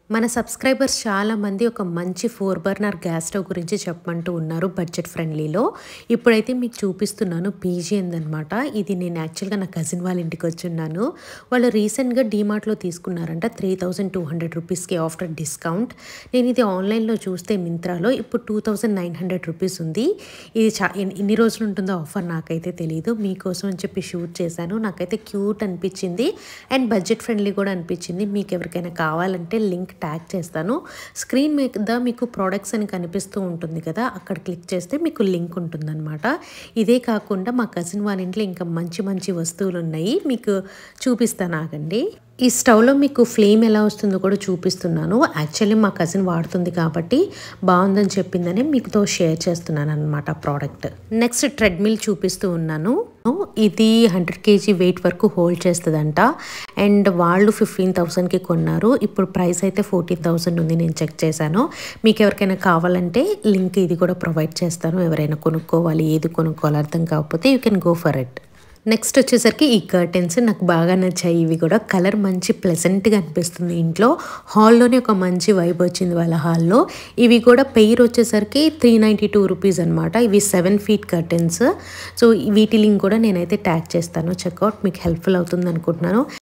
మన సబ్స్క్రైబర్స్ చాలామంది ఒక మంచి 4 బర్నర్ గ్యాస్ స్టవ్ గురించి చెప్పమంటూ ఉన్నారు బడ్జెట్ ఫ్రెండ్లీలో. ఇప్పుడైతే మీకు చూపిస్తున్నాను పీజీఎన్‌ది అనమాట. ఇది నేను యాక్చువల్‌గా నా కజిన్ వాళ్ళ ఇంటికి వచ్చున్నాను. వాళ్ళు రీసెంట్‌గా డీమార్ట్‌లో తీసుకున్నారంట 3200 రూపీస్‌కి ఆఫ్టర్ డిస్కౌంట్. నేను ఇది ఆన్లైన్‌లో చూస్తే మింత్రాలో ఇప్పుడు 2900 రూపీస్ ఉంది. ఇది ఎన్ని రోజులు ఉంటుందో ఆఫర్ నాకైతే తెలీదు. మీకోసం అని చెప్పి షూట్ చేశాను. నాకైతే క్యూట్ అనిపించింది అండ్ బడ్జెట్ ఫ్రెండ్లీ కూడా అనిపించింది. మీకు ఎవరికైనా కావాలంటే లింక్ ట్యాగ్ చేస్తాను. స్క్రీన్ మీద మీకు ప్రొడక్ట్స్ అని కనిపిస్తూ ఉంటుంది కదా, అక్కడ క్లిక్ చేస్తే మీకు లింక్ ఉంటుందన్నమాట. ఇదే కాకుండా మా కజిన్ వాళ్ళ ఇంట్లో ఇంకా మంచి మంచి వస్తువులు ఉన్నాయి, మీకు చూపిస్తాను ఆగండి. ఈ స్టవ్లో మీకు ఫ్లేమ్ ఎలా వస్తుందో కూడా చూపిస్తున్నాను. యాక్చువల్లీ మా కజిన్ వాడుతుంది కాబట్టి బాగుందని చెప్పిందని మీతో షేర్ చేస్తున్నాను అనమాట ప్రోడక్ట్. నెక్స్ట్ ట్రెడ్మిల్ చూపిస్తూ ఉన్నాను. ఇది 100 kg వెయిట్ వరకు హోల్డ్ చేస్తుందంట అండ్ వాళ్ళు 15,000కి కొన్నారు. ఇప్పుడు ప్రైస్ అయితే 14,000 ఉంది, నేను చెక్ చేశాను. మీకు ఎవరికైనా కావాలంటే లింక్ ఇది కూడా ప్రొవైడ్ చేస్తాను. ఎవరైనా కొనుక్కోవాలి, ఏది కొనుక్కోవాలి అర్థం కాకపోతే you can go for it. Next వచ్చేసరికి ఈ కర్టెన్స్ నాకు బాగా నచ్చాయి. ఇవి కూడా కలర్ మంచి ప్లెజెంట్గా అనిపిస్తుంది. ఇంట్లో హాల్లోనే ఒక మంచి వైబ్ వచ్చింది వాళ్ళ హాల్లో. ఇవి కూడా పెయిర్ వచ్చేసరికి 392 రూపీస్ అనమాట. ఇవి 7 feet కర్టెన్స్. సో వీటి లింక్ కూడా నేనైతే ట్యాగ్ చేస్తాను. చెక్అవుట్, మీకు హెల్ప్ఫుల్ అవుతుంది అనుకుంటున్నాను.